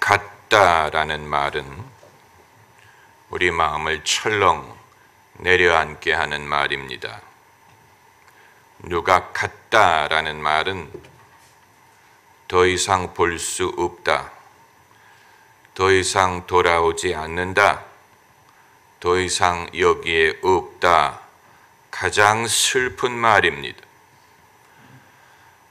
같다라는 말은 우리 마음을 철렁 내려앉게 하는 말입니다. 누가 같다라는 말은 더 이상 볼 수 없다, 더 이상 돌아오지 않는다, 더 이상 여기에 없다, 가장 슬픈 말입니다.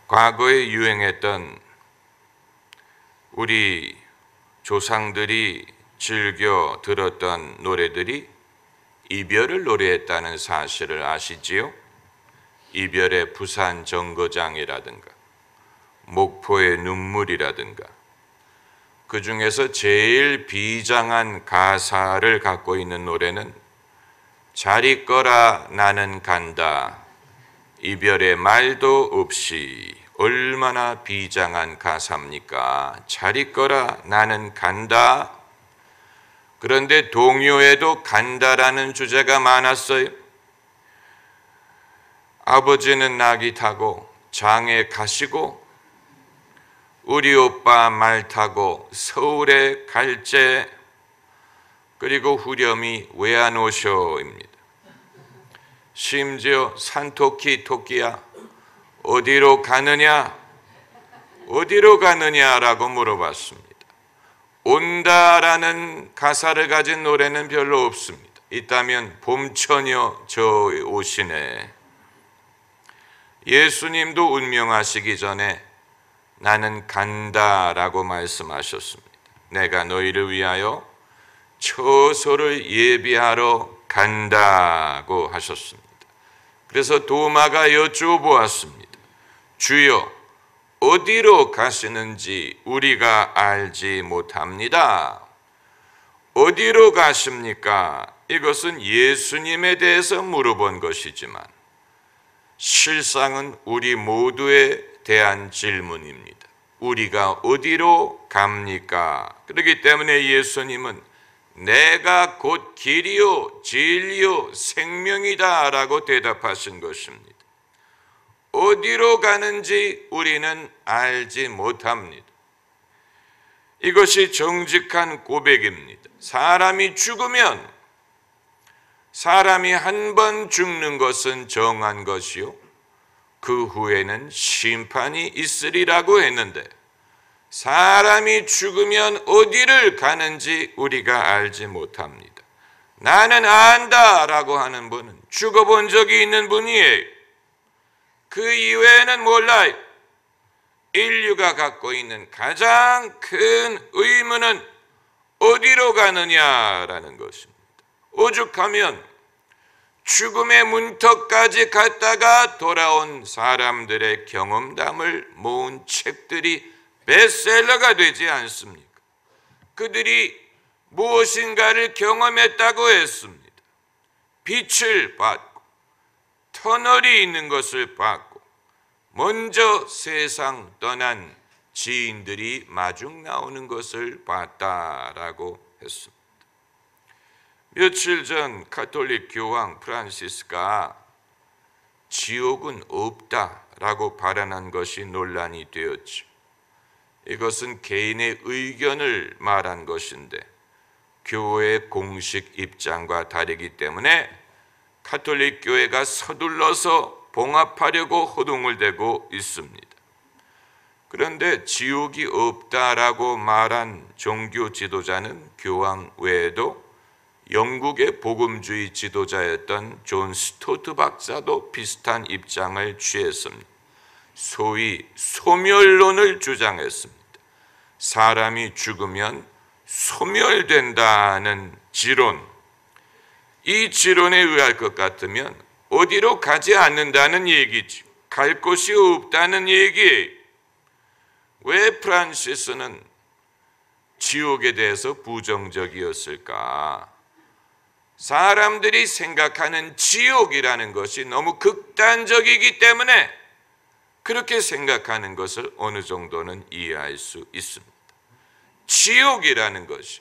과거에 유행했던 우리 조상들이 즐겨 들었던 노래들이 이별을 노래했다는 사실을 아시지요? 이별의 부산 정거장이라든가 목포의 눈물이라든가, 그 중에서 제일 비장한 가사를 갖고 있는 노래는 잘 있거라 나는 간다, 이별의 말도 없이. 얼마나 비장한 가사입니까? 잘 있거라 나는 간다. 그런데 동요에도 간다라는 주제가 많았어요. 아버지는 낙이 타고 장에 가시고 우리 오빠 말 타고 서울에 갈제, 그리고 후렴이 왜 안 오셔입니다. 심지어 산토끼 토끼야 어디로 가느냐, 어디로 가느냐라고 물어봤습니다. 온다라는 가사를 가진 노래는 별로 없습니다. 있다면 봄처녀 저 오시네. 예수님도 운명하시기 전에 나는 간다라고 말씀하셨습니다. 내가 너희를 위하여 처소를 예비하러 간다고 하셨습니다. 그래서 도마가 여쭈어보았습니다. 주여 어디로 가시는지 우리가 알지 못합니다. 어디로 가십니까? 이것은 예수님에 대해서 물어본 것이지만 실상은 우리 모두에 대한 질문입니다. 우리가 어디로 갑니까? 그렇기 때문에 예수님은 내가 곧 길이요 진리요 생명이다 라고 대답하신 것입니다. 어디로 가는지 우리는 알지 못합니다. 이것이 정직한 고백입니다. 사람이 죽으면, 사람이 한 번 죽는 것은 정한 것이요 그 후에는 심판이 있으리라고 했는데, 사람이 죽으면 어디를 가는지 우리가 알지 못합니다. 나는 안다라고 하는 분은 죽어본 적이 있는 분이에요. 그 이외에는 몰라요. 인류가 갖고 있는 가장 큰 의문은 어디로 가느냐라는 것입니다. 오죽하면 죽음의 문턱까지 갔다가 돌아온 사람들의 경험담을 모은 책들이 베스트셀러가 되지 않습니까? 그들이 무엇인가를 경험했다고 했습니다. 빛을 받고 터널이 있는 것을 봤고 먼저 세상 떠난 지인들이 마중 나오는 것을 봤다라고 했습니다. 며칠 전 가톨릭 교황 프란시스가 지옥은 없다라고 발언한 것이 논란이 되었죠. 이것은 개인의 의견을 말한 것인데 교회의 공식 입장과 다르기 때문에 가톨릭 교회가 서둘러서 봉합하려고 호둥을 대고 있습니다. 그런데 지옥이 없다라고 말한 종교 지도자는 교황 외에도 영국의 복음주의 지도자였던 존 스토트 박사도 비슷한 입장을 취했습니다. 소위 소멸론을 주장했습니다. 사람이 죽으면 소멸된다는 지론, 이 지론에 의할 것 같으면 어디로 가지 않는다는 얘기죠. 갈 곳이 없다는 얘기예요. 왜 프란시스는 지옥에 대해서 부정적이었을까? 사람들이 생각하는 지옥이라는 것이 너무 극단적이기 때문에 그렇게 생각하는 것을 어느 정도는 이해할 수 있습니다. 지옥이라는 것이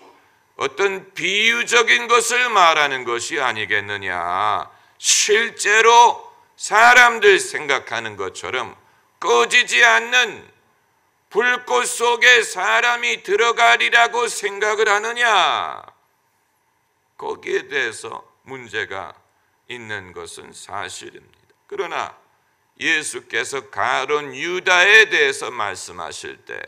어떤 비유적인 것을 말하는 것이 아니겠느냐. 실제로 사람들 생각하는 것처럼 꺼지지 않는 불꽃 속에 사람이 들어가리라고 생각을 하느냐? 거기에 대해서 문제가 있는 것은 사실입니다. 그러나 예수께서 가룟 유다에 대해서 말씀하실 때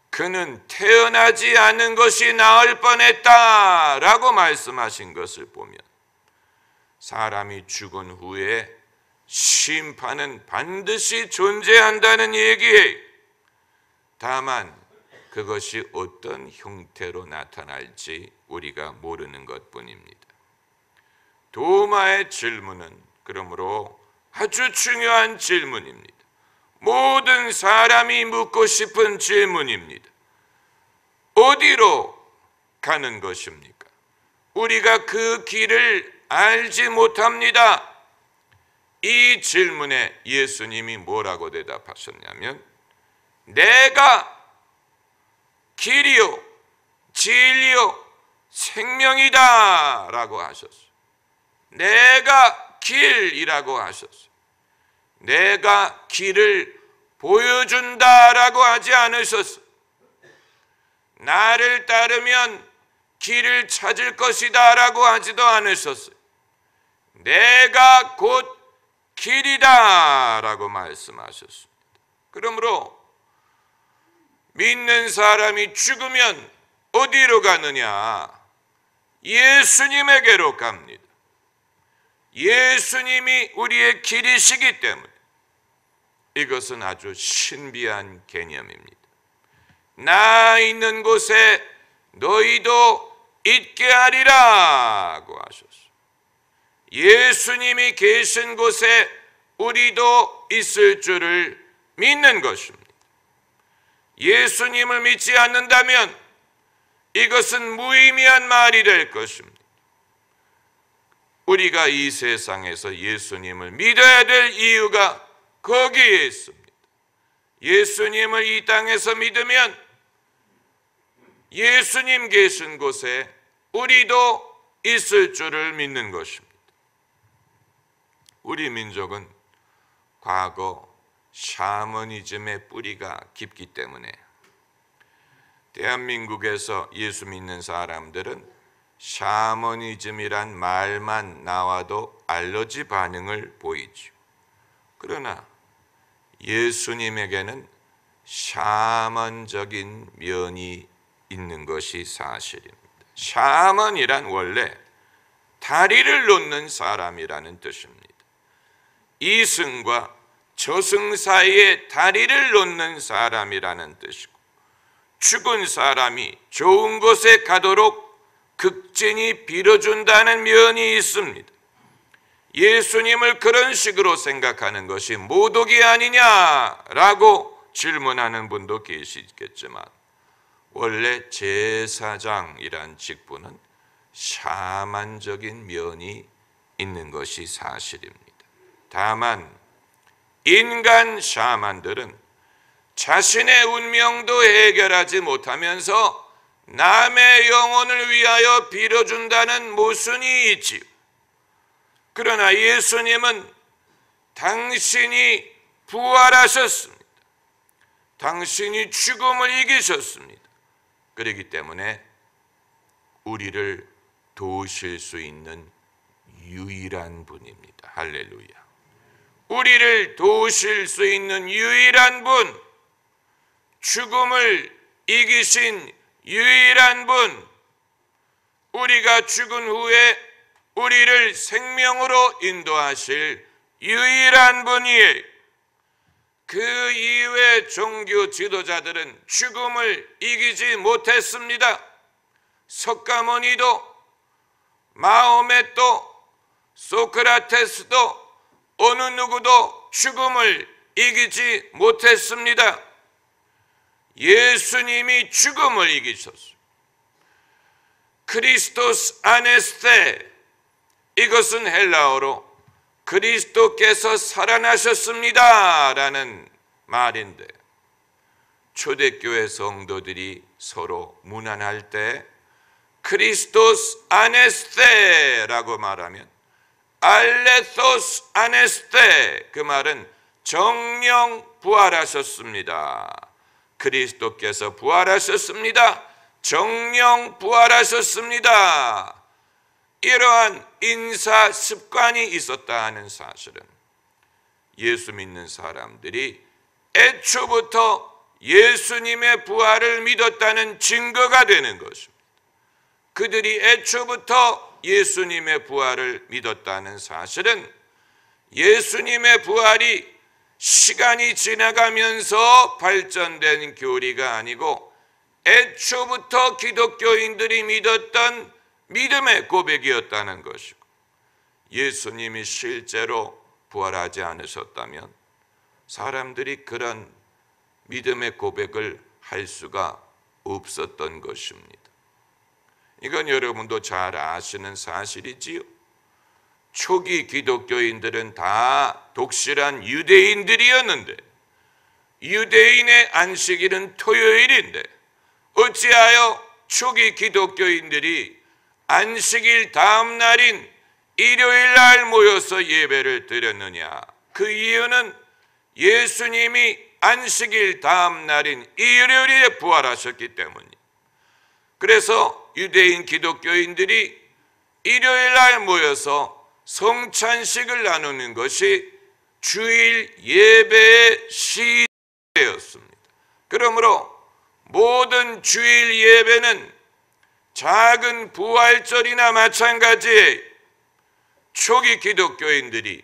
그는 태어나지 않은 것이 나을 뻔했다라고 말씀하신 것을 보면 사람이 죽은 후에 심판은 반드시 존재한다는 얘기예요. 다만 그것이 어떤 형태로 나타날지 우리가 모르는 것뿐입니다. 도마의 질문은 그러므로 아주 중요한 질문입니다. 모든 사람이 묻고 싶은 질문입니다. 어디로 가는 것입니까? 우리가 그 길을 알지 못합니다. 이 질문에 예수님이 뭐라고 대답하셨냐면 내가 길이요 진리요 생명이다 라고 하셨어요. 내가 길이라고 하셨어요. 내가 길을 보여준다라고 하지 않으셨어요. 나를 따르면 길을 찾을 것이다 라고 하지도 않으셨어요. 내가 곧 길이다 라고 말씀하셨습니다. 그러므로 믿는 사람이 죽으면 어디로 가느냐? 예수님에게로 갑니다. 예수님이 우리의 길이시기 때문에 이것은 아주 신비한 개념입니다. 나 있는 곳에 너희도 있게 하리라고 하셨어요. 예수님이 계신 곳에 우리도 있을 줄을 믿는 것입니다. 예수님을 믿지 않는다면 이것은 무의미한 말이 될 것입니다. 우리가 이 세상에서 예수님을 믿어야 될 이유가 거기에 있습니다. 예수님을 이 땅에서 믿으면 예수님 계신 곳에 우리도 있을 줄을 믿는 것입니다. 우리 민족은 과거 샤머니즘의 뿌리가 깊기 때문에 대한민국에서 예수 믿는 사람들은 샤머니즘이란 말만 나와도 알러지 반응을 보이죠. 그러나 예수님에게는 샤먼적인 면이 있는 것이 사실입니다. 샤먼이란 원래 다리를 놓는 사람이라는 뜻입니다. 이승과 저승 사이에 다리를 놓는 사람이라는 뜻이고, 죽은 사람이 좋은 곳에 가도록 극진히 빌어준다는 면이 있습니다. 예수님을 그런 식으로 생각하는 것이 모독이 아니냐라고 질문하는 분도 계시겠지만, 원래 제사장이란 직분은 샤만적인 면이 있는 것이 사실입니다. 다만 인간 샤만들은 자신의 운명도 해결하지 못하면서 남의 영혼을 위하여 빌어준다는 모순이 있지요. 그러나 예수님은 당신이 부활하셨습니다. 당신이 죽음을 이기셨습니다. 그렇기 때문에 우리를 도우실 수 있는 유일한 분입니다. 할렐루야. 우리를 도우실 수 있는 유일한 분, 죽음을 이기신 유일한 분, 우리가 죽은 후에 우리를 생명으로 인도하실 유일한 분이에요. 그 이후의 종교 지도자들은 죽음을 이기지 못했습니다. 석가모니도, 마호메도, 소크라테스도 어느 누구도 죽음을 이기지 못했습니다. 예수님이 죽음을 이기셨습니다. 크리스토스 아네스테, 이것은 헬라어로 그리스도께서 살아나셨습니다 라는 말인데, 초대교회 성도들이 서로 문안할 때 크리스토스 아네스테라고 말하면 알레토스 아네스테, 그 말은 정령 부활하셨습니다, 그리스도께서 부활하셨습니다. 정령 부활하셨습니다. 이러한 인사 습관이 있었다 하는 사실은 예수 믿는 사람들이 애초부터 예수님의 부활을 믿었다는 증거가 되는 것입니다. 그들이 애초부터 예수님의 부활을 믿었다는 사실은 예수님의 부활이 시간이 지나가면서 발전된 교리가 아니고 애초부터 기독교인들이 믿었던 믿음의 고백이었다는 것이고, 예수님이 실제로 부활하지 않으셨다면 사람들이 그런 믿음의 고백을 할 수가 없었던 것입니다. 이건 여러분도 잘 아시는 사실이지요. 초기 기독교인들은 다 독실한 유대인들이었는데 유대인의 안식일은 토요일인데 어찌하여 초기 기독교인들이 안식일 다음 날인 일요일 날 모여서 예배를 드렸느냐? 그 이유는 예수님이 안식일 다음 날인 일요일에 부활하셨기 때문입니다. 그래서 유대인 기독교인들이 일요일 날 모여서 성찬식을 나누는 것이 주일 예배의 시대였습니다. 그러므로 모든 주일 예배는 작은 부활절이나 마찬가지에 초기 기독교인들이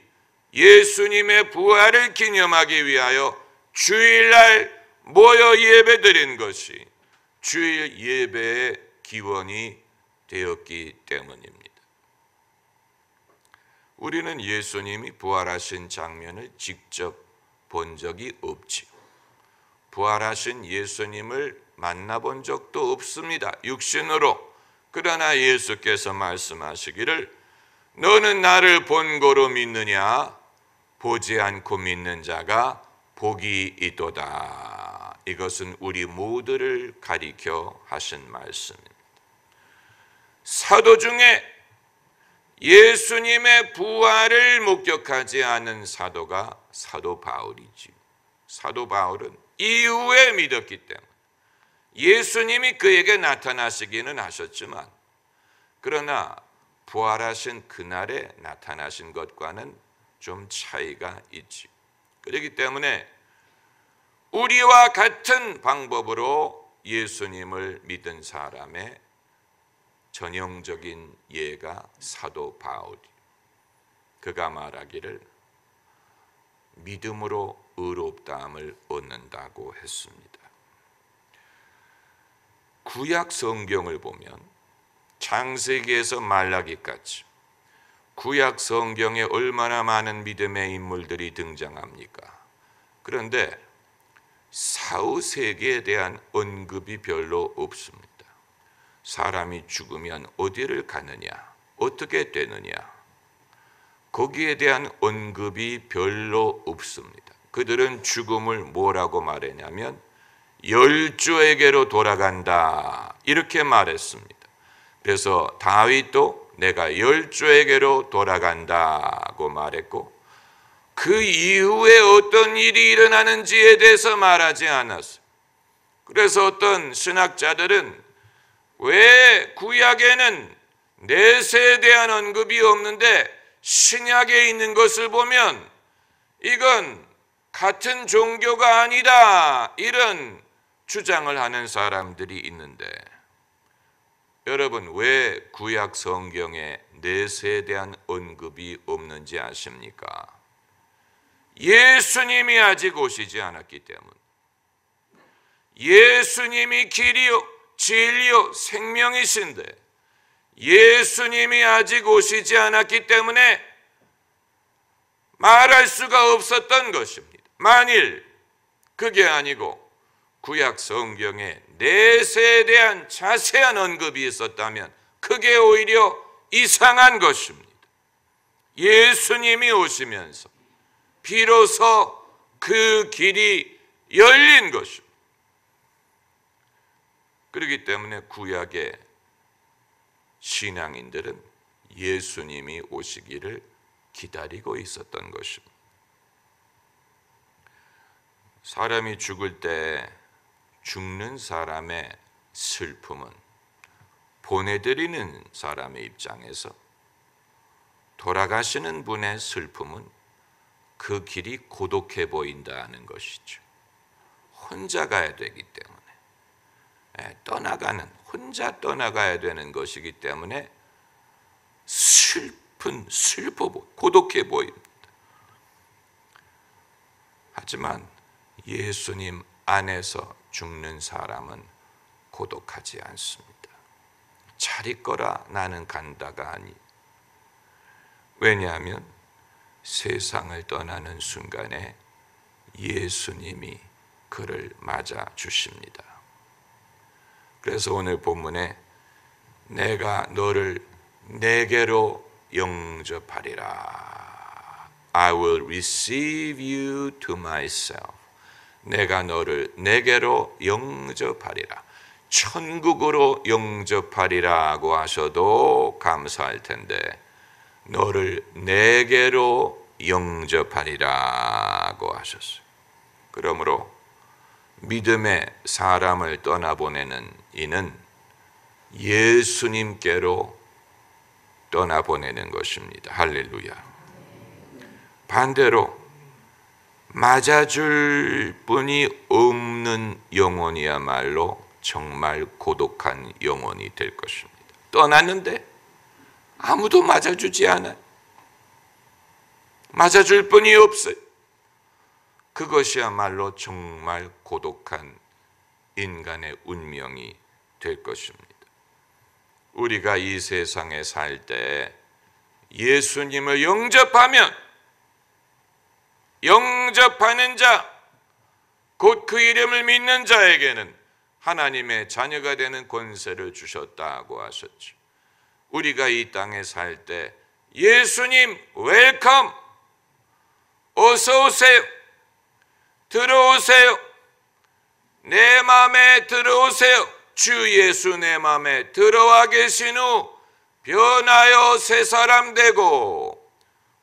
예수님의 부활을 기념하기 위하여 주일날 모여 예배드린 것이 주일 예배의 기원이 되었기 때문입니다. 우리는 예수님이 부활하신 장면을 직접 본 적이 없지요. 부활하신 예수님을 만나본 적도 없습니다. 육신으로. 그러나 예수께서 말씀하시기를 너는 나를 본고로 믿느냐? 보지 않고 믿는 자가 복이 있도다. 이것은 우리 모두를 가리켜 하신 말씀입니다. 사도 중에 예수님의 부활을 목격하지 않은 사도가 사도 바울이지. 사도 바울은 이후에 믿었기 때문에 예수님이 그에게 나타나시기는 하셨지만 그러나 부활하신 그날에 나타나신 것과는 좀 차이가 있지. 그렇기 때문에 우리와 같은 방법으로 예수님을 믿은 사람의 전형적인 예가 사도 바울이. 그가 말하기를 믿음으로 의롭다함을 얻는다고 했습니다. 구약 성경을 보면 창세기에서 말라기까지 구약 성경에 얼마나 많은 믿음의 인물들이 등장합니까? 그런데 사후세계에 대한 언급이 별로 없습니다. 사람이 죽으면 어디를 가느냐, 어떻게 되느냐, 거기에 대한 언급이 별로 없습니다. 그들은 죽음을 뭐라고 말했냐면 열조에게로 돌아간다 이렇게 말했습니다. 그래서 다윗도 내가 열조에게로 돌아간다고 말했고 그 이후에 어떤 일이 일어나는지에 대해서 말하지 않았어요. 그래서 어떤 신학자들은 왜 구약에는 내세에 대한 언급이 없는데 신약에 있는 것을 보면 이건 같은 종교가 아니다 이런 주장을 하는 사람들이 있는데, 여러분 왜 구약 성경에 내세에 대한 언급이 없는지 아십니까? 예수님이 아직 오시지 않았기 때문. 예수님이 길이요 진리요 생명이신데 예수님이 아직 오시지 않았기 때문에 말할 수가 없었던 것입니다. 만일 그게 아니고 구약 성경에 내세에 대한 자세한 언급이 있었다면 그게 오히려 이상한 것입니다. 예수님이 오시면서 비로소 그 길이 열린 것입니다. 그렇기 때문에 구약의 신앙인들은 예수님이 오시기를 기다리고 있었던 것입니다. 사람이 죽을 때 죽는 사람의 슬픔은 보내드리는 사람의 입장에서 돌아가시는 분의 슬픔은 그 길이 고독해 보인다는 것이죠. 혼자 가야 되기 때문에, 혼자 떠나가야 되는 것이기 때문에 슬퍼, 고독해 보입니다. 하지만 예수님 안에서 죽는 사람은 고독하지 않습니다. 잘 있거라 나는 간다가 아니. 왜냐하면 세상을 떠나는 순간에 예수님이 그를 맞아 주십니다. 그래서 오늘 본문에 내가 너를 내게로 영접하리라. I will receive you to myself. 내가 너를 내게로 영접하리라. 천국으로 영접하리라고 하셔도 감사할 텐데 너를 내게로 영접하리라고 하셨어요. 그러므로 믿음의 사람을 떠나보내는 이는 예수님께로 떠나보내는 것입니다. 할렐루야. 반대로 맞아줄 분이 없는 영혼이야말로 정말 고독한 영혼이 될 것입니다. 떠났는데 아무도 맞아주지 않아요. 맞아줄 분이 없어요. 그것이야말로 정말 고독한 인간의 운명이 될 것입니다. 우리가 이 세상에 살 때 예수님을 영접하면 영접하는 자, 곧 그 이름을 믿는 자에게는 하나님의 자녀가 되는 권세를 주셨다고 하셨죠. 우리가 이 땅에 살 때 예수님 웰컴, 어서 오세요, 들어오세요, 내 마음에 들어오세요, 주 예수 내 마음에 들어와 계신 후 변하여 새 사람 되고,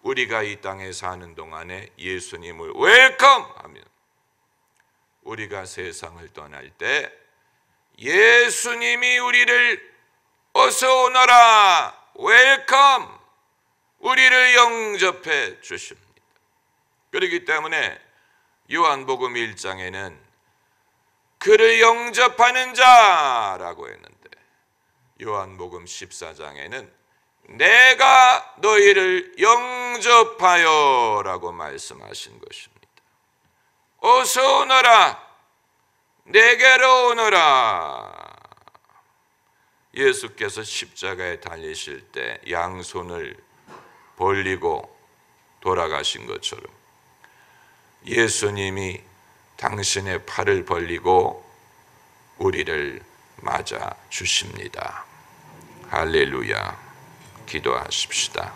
우리가 이 땅에 사는 동안에 예수님을 웰컴하면 우리가 세상을 떠날 때 예수님이 우리를 어서 오너라, 웰컴, 우리를 영접해 주십니다. 그렇기 때문에 요한복음 1장에는 그를 영접하는 자라고 했는데 요한복음 14장에는 내가 너희를 영접하여 라고 말씀하신 것입니다. 어서 오너라, 내게로 오너라. 예수께서 십자가에 달리실 때 양손을 벌리고 돌아가신 것처럼 예수님이 당신의 팔을 벌리고 우리를 맞아 주십니다. 할렐루야. 기도하십시다.